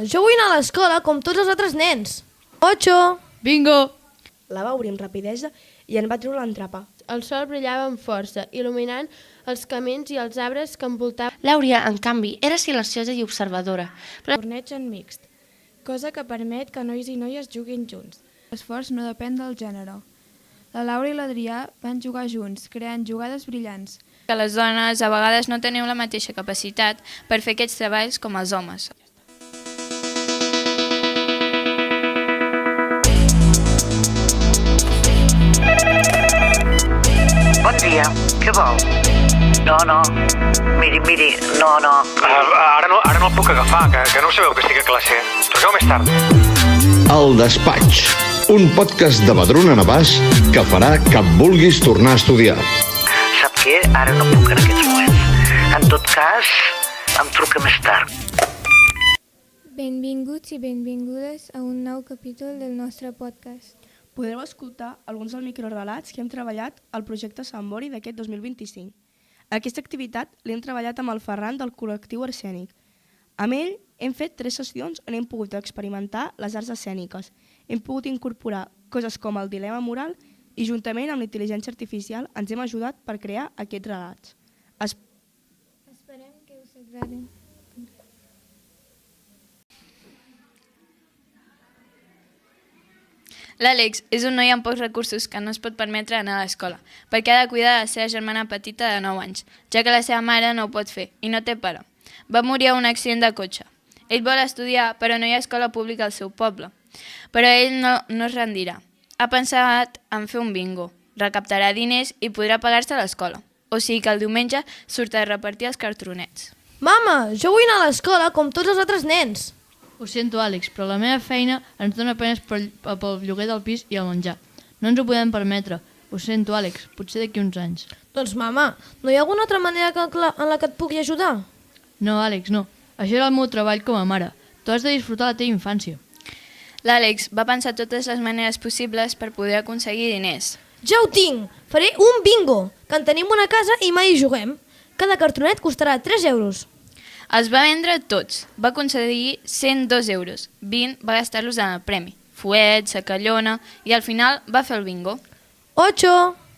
Jo vull anar a l'escola com tots els altres nens. 8. Bingo! La va obrir amb rapidesa i en va treure l'entrapa. El sol brillava amb força, il·luminant els camins i els arbres que envoltaven. L'Àurea, en canvi, era silenciosa i observadora. Torneig en mixt, cosa que permet que nois i noies juguin junts. L'esforç no depèn del gènere. La Laura i l'Adrià van jugar junts, creant jugades brillants. Que les dones a vegades no teniu la mateixa capacitat per fer aquests treballs com els homes. Bon dia, què vol? No, miri, no. Ara no el puc agafar, que no sabeu que estic a classe. Truqueu més tard. El Despatx, un podcast de Badruna Navàs que farà que vulguis tornar a estudiar. Sap què? Ara no puc en aquests moments. En tot cas, em truca més tard. Benvinguts i benvingudes a un nou capítol del nostre podcast. Podreu escoltar alguns dels microrelats que hem treballat al projecte Sant Bori d'aquest 2025. Aquesta activitat l'hem treballat amb el Ferran del col·lectiu Arsènic. Amb ell hem fet 3 sessions on hem pogut experimentar les arts escèniques. Hem pogut incorporar coses com el dilema moral i juntament amb la intel·ligència artificial ens hem ajudat per crear aquests relats. Esperem que us agradin. L'Àlex és un noi amb pocs recursos que no es pot permetre anar a l'escola, perquè ha de cuidar de la seva germana petita de 9 anys, ja que la seva mare no ho pot fer i no té pare. Va morir a un accident de cotxe. Ell vol estudiar, però no hi ha escola pública al seu poble. Però ell no es rendirà. Ha pensat en fer un bingo, recaptarà diners i podrà pagar-se a l'escola. O sigui que el diumenge surt a repartir els cartronets. Mama, jo vull anar a l'escola com tots els altres nens. Ho sento, Àlex, però la meva feina ens dona penes pel lloguer del pis i el menjar. No ens ho podem permetre. Ho sento, Àlex, potser d'aquí uns anys. Doncs, mama, no hi ha alguna altra manera en la que et pugui ajudar? No, Àlex, no. Això era el meu treball com a mare. Tu has de disfrutar la teva infància. L'Àlex va pensar totes les maneres possibles per poder aconseguir diners. Ja ho tinc! Faré un bingo, que en tenim una casa i mai hi juguem. Cada cartronet costarà 3 euros. Els va vendre tots. Va aconseguir 102 euros. 20 va gastar-los en el premi. Fuet, sacallona i al final va fer el bingo. 8.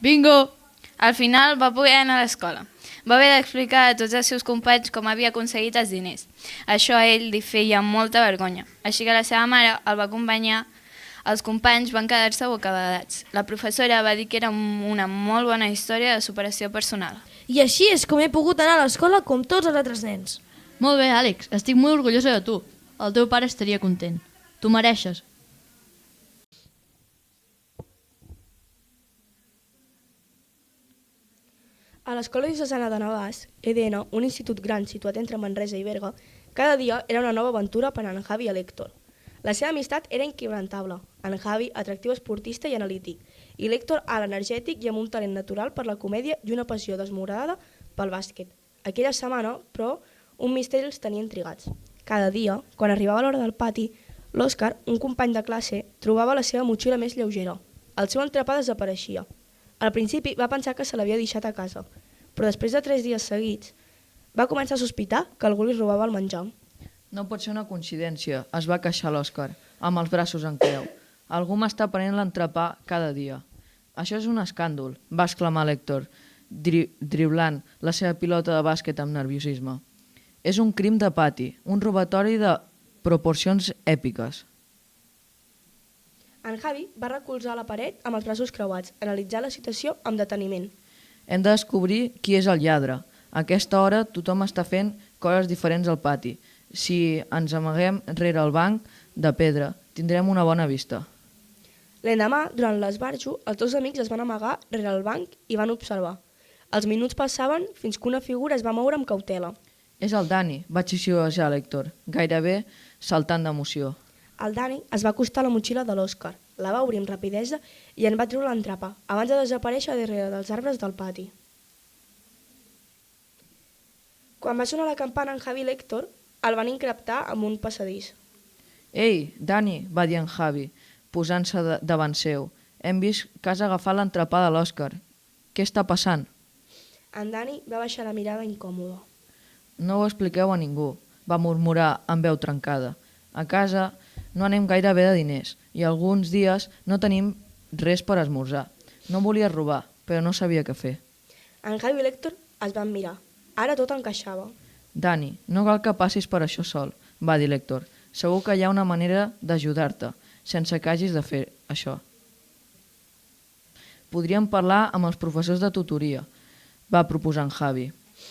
Bingo! Al final va poder anar a l'escola. Va haver d'explicar a tots els seus companys com havia aconseguit els diners. Això a ell li feia molta vergonya. Així que la seva mare el va acompanyar. Els companys van quedar-se bocabadats. La professora va dir que era una molt bona història de superació personal. I així és com he pogut anar a l'escola com tots els altres nens. Molt bé, Àlex, estic molt orgullosa de tu. El teu pare estaria content. Tu mereixes. A l'Escola Diocesana de Navàs, EDN, un institut gran situat entre Manresa i Berga, cada dia era una nova aventura per a en Javi i l'Héctor. La seva amistat era inquebrantable. En Javi, atractiu esportista i analític, i l'Héctor, alt energètic i amb un talent natural per la comèdia i una passió desmorada pel bàsquet. Aquella setmana, però, un misteri els tenia intrigats. Cada dia, quan arribava l'hora del pati, l'Òscar, un company de classe, trobava la seva motxilla més lleugera. El seu entrepà desapareixia. Al principi va pensar que se l'havia deixat a casa, però després de 3 dies seguits va començar a sospitar que algú li robava el menjar. No pot ser una coincidència, es va queixar l'Òscar, amb els braços en creu. Algú m'està prenent l'entrepà cada dia. Això és un escàndol, va exclamar l'Héctor, driblant la seva pilota de bàsquet amb nerviosisme. És un crim de pati, un robatori de proporcions èpiques. En Javi va recolzar a la paret amb els braços creuats, analitzar la situació amb deteniment. Hem de descobrir qui és el lladre. A aquesta hora tothom està fent coses diferents al pati. Si ens amaguem rere el banc de pedra, tindrem una bona vista. L'endemà, durant l'esbarjo, els 2 amics es van amagar rere el banc i van observar. Els minuts passaven fins que una figura es va moure amb cautela. És el Dani, va xiuxiuejar l'Héctor, gairebé saltant d'emoció. El Dani es va acostar a la motxilla de l'Òscar, la va obrir amb rapidesa i en va treure l'entrapa, abans de desaparèixer darrere dels arbres del pati. Quan va sonar la campana en Javi i l'Héctor, el van increptar amb un passadís. Ei, Dani, va dir en Javi, posant-se davant seu. Hem vist que has agafat l'entrepà de l'Òscar. Què està passant? En Dani va baixar la mirada incòmoda. No ho expliqueu a ningú, va murmurar amb veu trencada. A casa no anem gaire bé de diners i alguns dies no tenim res per esmorzar. No volia robar, però no sabia què fer. En Javi i l'Héctor es van mirar. Ara tot encaixava. Dani, no cal que passis per això sol, va dir l'Héctor. Segur que hi ha una manera d'ajudar-te, sense que hagis de fer això. Podríem parlar amb els professors de tutoria, va proposar en Javi.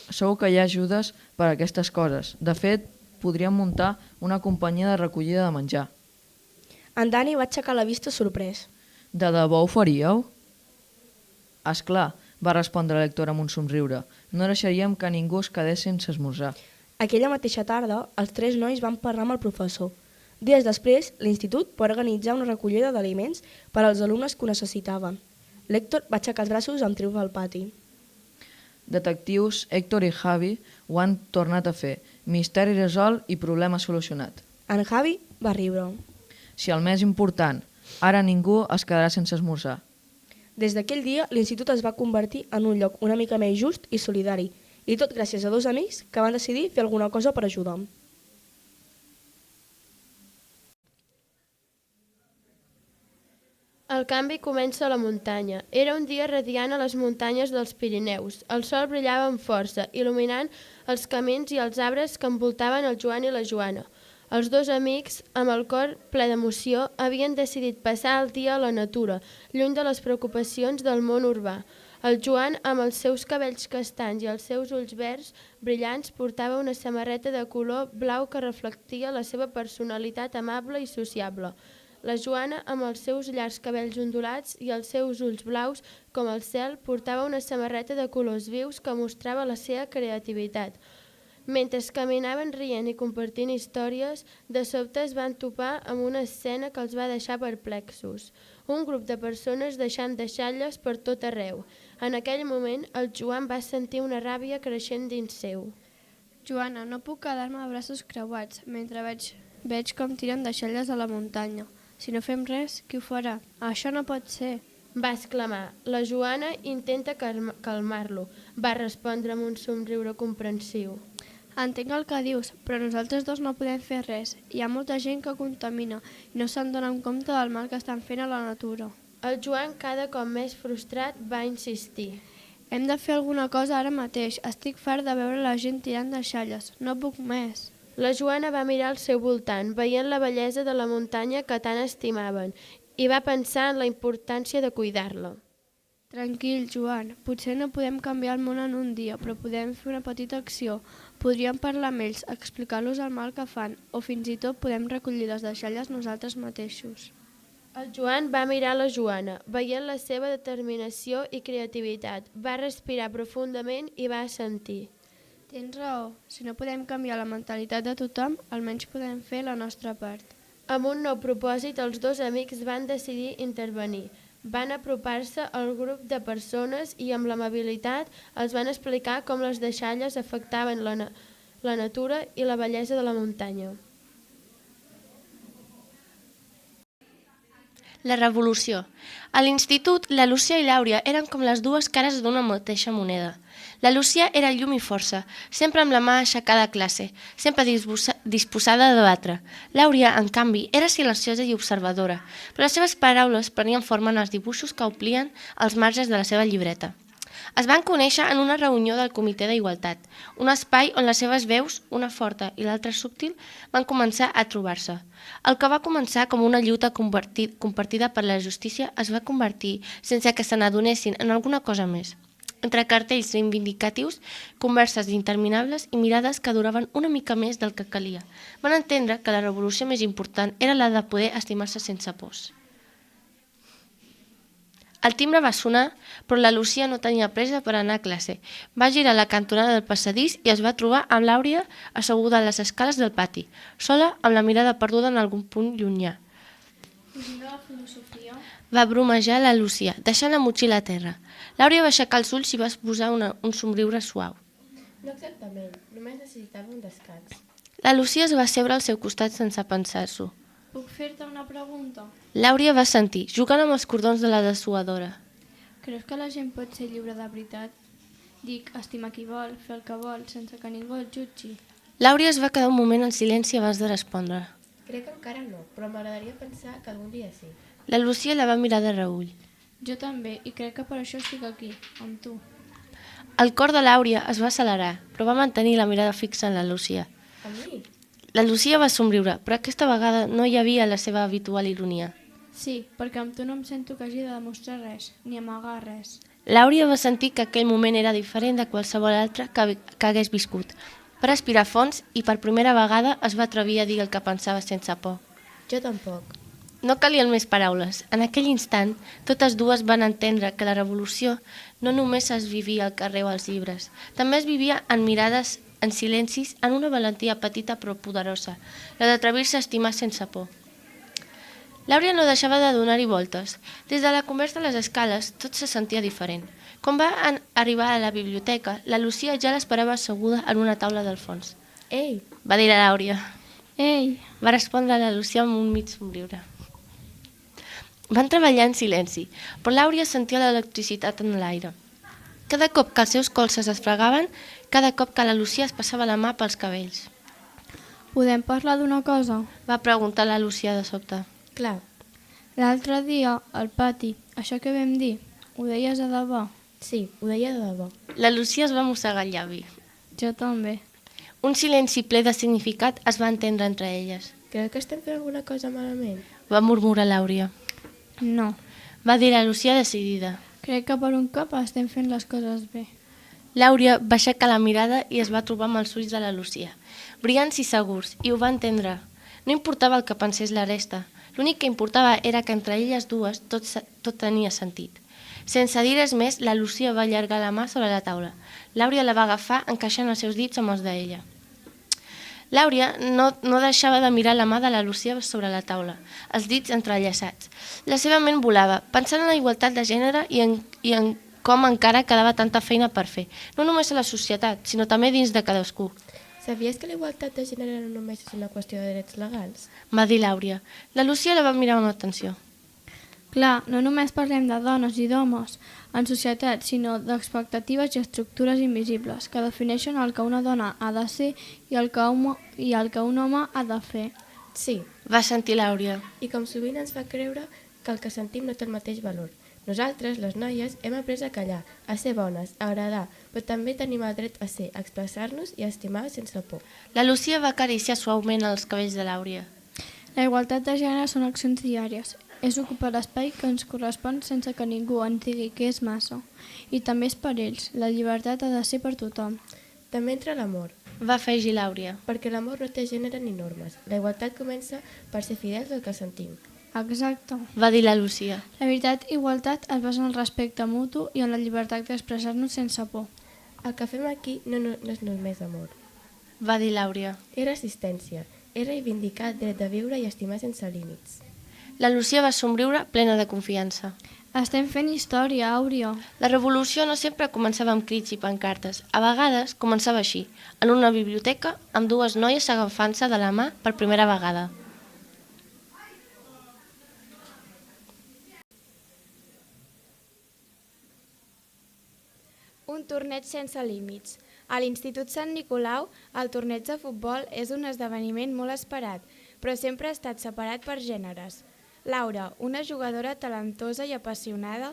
Segur que hi ha ajudes per a aquestes coses. De fet, podríem muntar una companyia de recollida de menjar. En Dani va aixecar la vista sorprès. De debò ho faríeu? Esclar, va respondre l'Héctor amb un somriure. No deixaríem que ningú es quedés sense esmorzar. Aquella mateixa tarda, els 3 nois van parlar amb el professor. Dies després, l'institut va organitzar una recollida d'aliments per als alumnes que ho necessitaven. L'Héctor va aixecar els braços amb triomf al pati. Detectius, Héctor i Javi ho han tornat a fer. Misteri resolt i problema solucionat. En Javi va riure. Si el més important, ara ningú es quedarà sense esmorzar. Des d'aquell dia, l'institut es va convertir en un lloc una mica més just i solidari, i tot gràcies a 2 amics que van decidir fer alguna cosa per ajudar. El canvi comença a la muntanya. Era un dia radiant a les muntanyes dels Pirineus. El sol brillava amb força, il·luminant els camins i els arbres que envoltaven el Joan i la Joana. Els 2 amics, amb el cor ple d'emoció, havien decidit passar el dia a la natura, lluny de les preocupacions del món urbà. El Joan, amb els seus cabells castanys i els seus ulls verds brillants, portava una samarreta de color blau que reflectia la seva personalitat amable i sociable. La Joana, amb els seus llargs cabells ondulats i els seus ulls blaus com el cel, portava una samarreta de colors vius que mostrava la seva creativitat. Mentre caminaven rient i compartint històries, de sobte es van topar amb una escena que els va deixar perplexos. Un grup de persones deixant deixalles per tot arreu. En aquell moment, el Joan va sentir una ràbia creixent dins seu. Joana, no puc quedar-me a braços creuats mentre veig com tiren deixalles a la muntanya. Si no fem res, qui ho farà? Això no pot ser. Va exclamar. La Joana intenta calmar-lo. Va respondre amb un somriure comprensiu. Entenc el que dius, però nosaltres 2 no podem fer res. Hi ha molta gent que contamina i no se'n donen compte del mal que estan fent a la natura. El Joan, cada cop més frustrat, va insistir. Hem de fer alguna cosa ara mateix. Estic fart de veure la gent tirant deixalles. No puc més. La Joana va mirar al seu voltant, veient la bellesa de la muntanya que tant estimaven, i va pensar en la importància de cuidar-la. Tranquil, Joan. Potser no podem canviar el món en un dia, però podem fer una petita acció. Podríem parlar amb ells, explicar-los el mal que fan, o fins i tot podem recollir les deixalles nosaltres mateixos. El Joan va mirar la Joana, veient la seva determinació i creativitat. Va respirar profundament i va assentir. Tens raó. Si no podem canviar la mentalitat de tothom, almenys podem fer la nostra part. Amb un nou propòsit, els 2 amics van decidir intervenir. Van apropar-se al grup de persones i amb l'amabilitat els van explicar com les deixalles afectaven la natura i la bellesa de la muntanya. La revolució. A l'institut, la Lúcia i l'Àuria eren com les 2 cares d'una mateixa moneda. La Lúcia era llum i força, sempre amb la mà aixecada a classe, sempre disposada a debatre. L'Àuria, en canvi, era silenciosa i observadora, però les seves paraules prenien forma en els dibuixos que omplien els marges de la seva llibreta. Es van conèixer en una reunió del Comitè d'Igualtat, un espai on les seves veus, una forta i l'altra subtil, van començar a trobar-se. El que va començar com una lluita compartida per la justícia es va convertir, sense que se n'adonessin, en alguna cosa més. Entre cartells reivindicatius, converses interminables i mirades que duraven una mica més del que calia, van entendre que la revolució més important era la de poder estimar-se sense pors. El timbre va sonar, però la Lúcia no tenia pressa per anar a classe. Va girar a la cantonada del passadís i es va trobar amb l'Àuria asseguda a les escales del pati, sola amb la mirada perduda en algun punt llunyà. Va bromejar la Lúcia, deixant la motxilla a terra. L'Àuria va aixecar els ulls i va esbozar un somriure suau. No exactament, només necessitava un descans. La Lúcia es va asseure al seu costat sense pensar-s'ho. Puc fer-te una pregunta? L'Àuria va sentir, jugant amb els cordons de la dessuadora. Creus que la gent pot ser lliure de veritat? Dic, estimar qui vol, fer el que vol, sense que ningú el jutgi. L'Àuria es va quedar un moment en silenci abans de respondre. Crec que encara no, però m'agradaria pensar que algun dia sí. La Lucía la va mirar de reüll. Jo també, i crec que per això estic aquí, amb tu. El cor de l'Àurea es va accelerar, però va mantenir la mirada fixa en la Lucía. A mi? La Lucía va somriure, però aquesta vegada no hi havia la seva habitual ironia. Sí, perquè amb tu no em sento que hagi de demostrar res, ni amagar res. L'Àurea va sentir que aquell moment era diferent de qualsevol altre que hagués viscut. Va respirar fons i per primera vegada es va atrevir a dir el que pensava sense por. Jo tampoc. No calien més paraules. En aquell instant, totes dues van entendre que la revolució no només es vivia al carrer o als llibres, també es vivia en mirades, en silencis, en una valentia petita però poderosa, la d'atrevir-se a estimar sense por. L'Àurea no deixava de donar-hi voltes. Des de la conversa a les escales, tot se sentia diferent. Quan va arribar a la biblioteca, la Lucía ja l'esperava asseguda en una taula del fons. Ei! Va dir a l'Àurea. Ei! Va respondre la Lucía amb un mig somriure. Van treballar en silenci, però l'Àurea sentia l'electricitat en l'aire. Cada cop que els seus colzes es fregaven, cada cop que la Lucía es passava la mà pels cabells. Podem parlar d'una cosa? Va preguntar la Lucía de sobte. Clar. L'altre dia, al pati, això que vam dir, ho deies de debò? Sí, ho deia de debò. La Lucía es va mossegar el llavi. Jo també. Un silenci ple de significat es va entendre entre elles. Creu que estem fent alguna cosa malament? Va murmurar l'Àurea. No. Va dir la Lucía decidida. Crec que per un cop estem fent les coses bé. L'Àurea va aixecar la mirada i es va trobar amb els ulls de la Lucía, brillants i segurs, i ho va entendre. No importava el que pensés la resta. L'únic que importava era que entre elles dues tot tenia sentit. Sense dir res més, la Lucía va allargar la mà sobre la taula. L'Àurea la va agafar encaixant els seus dits amb els d'ella. L'Àurea no deixava de mirar la mà de la Lucía sobre la taula, els dits entrellaçats. La seva ment volava, pensant en la igualtat de gènere i en com encara quedava tanta feina per fer, no només a la societat, sinó també dins de cadascú. Sabies que la igualtat de gènere no només és una qüestió de drets legals? Va dir l'Àurea. La Lucía la va mirar amb atenció. Clar, no només parlem de dones i d'homes en societat, sinó d'expectatives i estructures invisibles que defineixen el que una dona ha de ser i el que un home ha de fer. Sí. Va sentir l'Àurea. I com sovint ens fa creure que el que sentim no té el mateix valor. Nosaltres, les noies, hem après a callar, a ser bones, a agradar, però també tenim el dret a ser, a expressar-nos i a estimar sense por. La Lucía va acariciar suaument els cabells de l'Àurea. La igualtat de gènere són accions diàries. És ocupar l'espai que ens correspon sense que ningú ens digui que és massa. I també és per ells. La llibertat ha de ser per tothom. També entra l'amor. Va afegir l'Àurea. Perquè l'amor no té gènere ni normes. La igualtat comença per ser fidels al que sentim. Exacte. Va dir la Lucía. La veritat i igualtat es basa en el respecte mutu i en la llibertat d'expressar-nos sense por. El que fem aquí no és només amor. Va dir l'Àurea. És resistència. És reivindicar el dret de viure i estimar sense límits. La Lucía va somriure plena de confiança. Estem fent història, Àurea. La revolució no sempre començava amb crits i pancartes. A vegades començava així, en una biblioteca, amb dues noies agafant-se de la mà per primera vegada. Un torneig sense límits. A l'Institut Sant Nicolau, el torneig de futbol és un esdeveniment molt esperat, però sempre ha estat separat per gèneres. Laura, una jugadora talentosa i apassionada,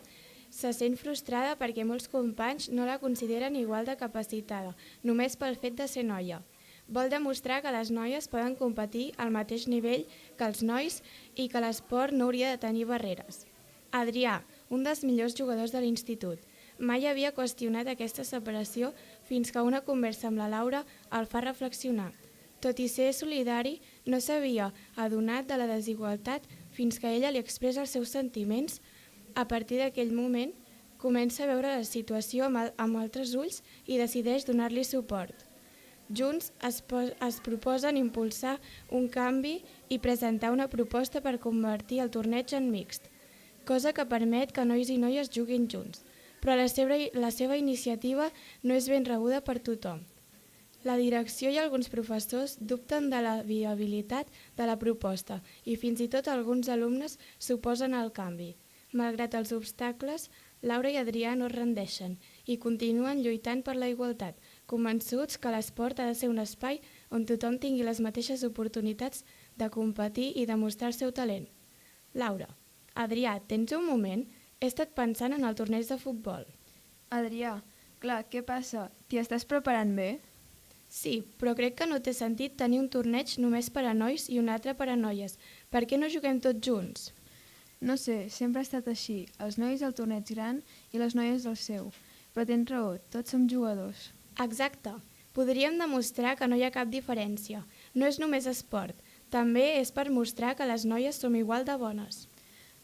se sent frustrada perquè molts companys no la consideren igual de capacitada, només pel fet de ser noia. Vol demostrar que les noies poden competir al mateix nivell que els nois i que l'esport no hauria de tenir barreres. Adrià, un dels millors jugadors de l'institut. Mai havia qüestionat aquesta separació fins que una conversa amb la Laura el fa reflexionar. Tot i ser solidari, no s'havia adonat de la desigualtat fins que ella li expressa els seus sentiments. A partir d'aquell moment, comença a veure la situació amb altres ulls i decideix donar-li suport. Junts es proposen impulsar un canvi i presentar una proposta per convertir el torneig en mixt, cosa que permet que nois i noies juguin junts. Però la seva iniciativa no és ben rebuda per tothom. La direcció i alguns professors dubten de la viabilitat de la proposta i fins i tot alguns alumnes s'oposen al canvi. Malgrat els obstacles, Laura i Adrià no es rendeixen i continuen lluitant per la igualtat, convençuts que l'esport ha de ser un espai on tothom tingui les mateixes oportunitats de competir i demostrar el seu talent. Laura, Adrià, tens un moment? He estat pensant en el torneig de futbol. Adrià, clar, què passa? T'hi estàs preparant bé? Sí, però crec que no té sentit tenir un torneig només per a nois i un altre per a noies. Per què no juguem tots junts? No sé, sempre ha estat així. Els nois al torneig gran i les noies al seu. Però tens raó, tots som jugadors. Exacte. Podríem demostrar que no hi ha cap diferència. No és només esport. També és per mostrar que les noies som igual de bones.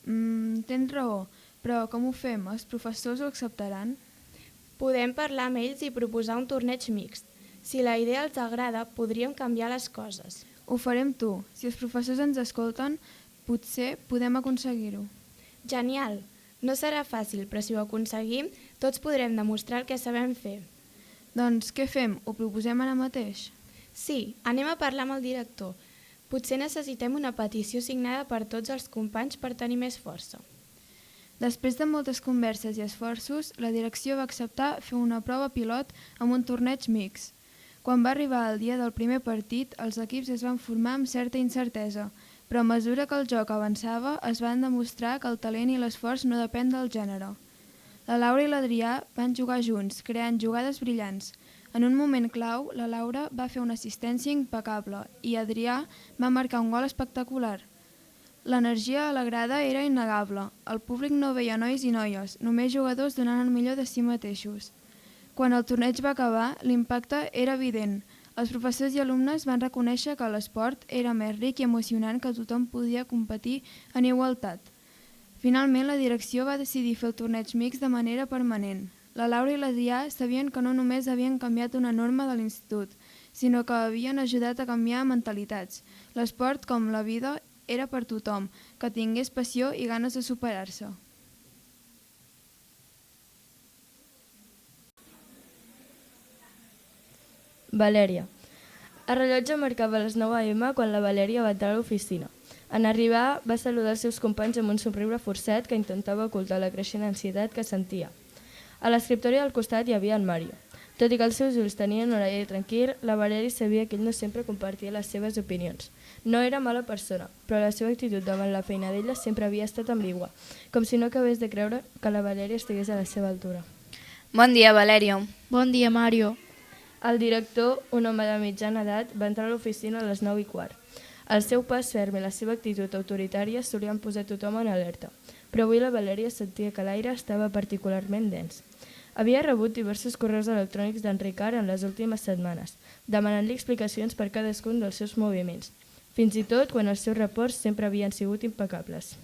Tens raó, però com ho fem? Els professors ho acceptaran? Podem parlar amb ells i proposar un torneig mixt. Si la idea els agrada, podríem canviar les coses. Ho farem tu. Si els professors ens escolten, potser podem aconseguir-ho. Genial! No serà fàcil, però si ho aconseguim, tots podrem demostrar el que sabem fer. Doncs què fem? Ho proposem ara mateix? Sí, anem a parlar amb el director. Potser necessitem una petició signada per tots els companys per tenir més força. Després de moltes converses i esforços, la direcció va acceptar fer una prova pilot amb un torneig mixt. Quan va arribar el dia del primer partit, els equips es van formar amb certa incertesa, però a mesura que el joc avançava es van demostrar que el talent i l'esforç no depèn del gènere. La Laura i l'Adrià van jugar junts, creant jugades brillants. En un moment clau, la Laura va fer una assistència impecable i Adrià va marcar un gol espectacular. L'energia a la grada era innegable. El públic no veia nois i noies, només jugadors donant el millor de si mateixos. Quan el torneig va acabar, l'impacte era evident. Els professors i alumnes van reconèixer que l'esport era més ric i emocionant, que tothom podia competir en igualtat. Finalment, la direcció va decidir fer el torneig mixt de manera permanent. La Laura i l'Adrià sabien que no només havien canviat una norma de l'institut, sinó que havien ajudat a canviar mentalitats. L'esport, com la vida, era per tothom, que tingués passió i ganes de superar-se. Valèria. El rellotge marcava les 9 AM quan la Valèria va entrar a l'oficina. En arribar, va saludar els seus companys amb un somriure forçat que intentava ocultar la creixent ansietat que sentia. A l'escriptori al costat hi havia en Mario. Tot i que els seus ulls tenien un aire tranquil, la Valèria sabia que ell no sempre compartia les seves opinions. No era mala persona, però la seva actitud davant la feina d'ella sempre havia estat ambigua, com si no acabés de creure que la Valèria estigués a la seva altura. Bon dia, Valèria. Bon dia, Mario. El director, un home de mitjana edat, va entrar a l'oficina a les 9:15. El seu pas ferm i la seva actitud autoritària solien posar tothom en alerta, però avui la Valèria sentia que l'aire estava particularment dens. Havia rebut diversos correus electrònics d'en Ricard en les últimes setmanes, demanant-li explicacions per cadascun dels seus moviments, fins i tot quan els seus reports sempre havien sigut impecables.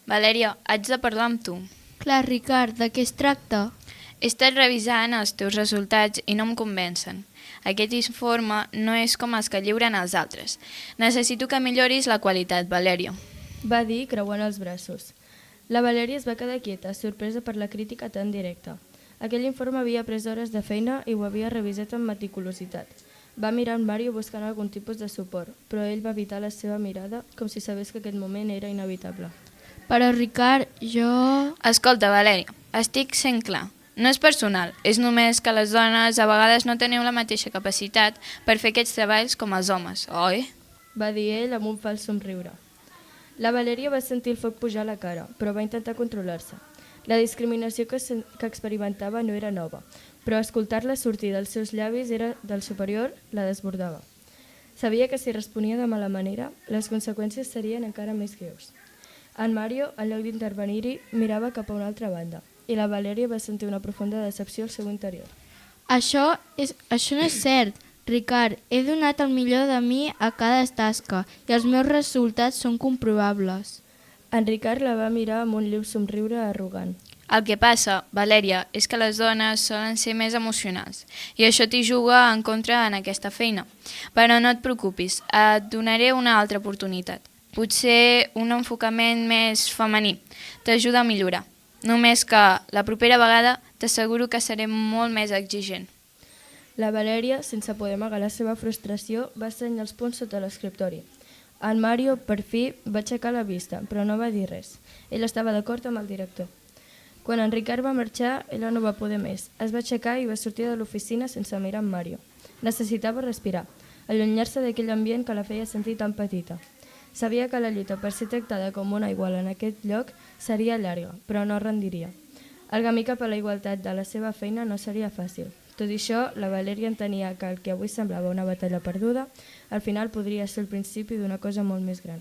Valèria, haig de parlar amb tu. Clar, Ricard, de què es tracta? He estat revisant els teus resultats i no em convencen. Aquest informe no és com els que lliuren els altres. Necessito que milloris la qualitat, Valèria. Va dir creuant els braços. La Valèria es va quedar quieta, sorpresa per la crítica tan directa. Aquell informe havia pres hores de feina i ho havia revisat amb meticulositat. Va mirar en Mario buscant algun tipus de suport, però ell va evitar la seva mirada com si sabés que aquest moment era inevitable. Però, Ricard, jo... Escolta, Valèria, estic sent clar. No és personal, és només que les dones a vegades no teniu la mateixa capacitat per fer aquests treballs com els homes, oi? Va dir ell amb un fals somriure. La Valèria va sentir el foc pujar a la cara, però va intentar controlar-se. La discriminació que experimentava no era nova, però escoltar-la sortir dels seus llavis era del superior, la desbordava. Sabia que si responia de mala manera, les conseqüències serien encara més greus. En Mario, en lloc d'intervenir-hi, mirava cap a una altra banda, i la Valèria va sentir una profunda decepció al seu interior. Això no és cert, Ricard. He donat el millor de mi a cada tasca i els meus resultats són comprovables. En Ricard la va mirar amb un lleu somriure arrogant. El que passa, Valèria, és que les dones solen ser més emocionals i això t'hi juga en contra en aquesta feina. Però no et preocupis, et donaré una altra oportunitat. Potser un enfocament més femení t'ajuda a millorar. Només que la propera vegada t'asseguro que seré molt més exigent. La Valèria, sense poder amagar la seva frustració, va assenyar els punts sota l'escriptori. En Mario, per fi, va aixecar la vista, però no va dir res. Ell estava d'acord amb el director. Quan en Ricard va marxar, ella no va poder més. Es va aixecar i va sortir de l'oficina sense mirar en Mario. Necessitava respirar, allunyar-se d'aquell ambient que la feia sentir tan petita. Sabia que la lluita per ser tractada com una igual en aquest lloc seria llarga, però no rendiria. El camí cap a la igualtat de la seva feina no seria fàcil. Tot i això, la Valèria entenia que el que avui semblava una batalla perduda, al final podria ser el principi d'una cosa molt més gran.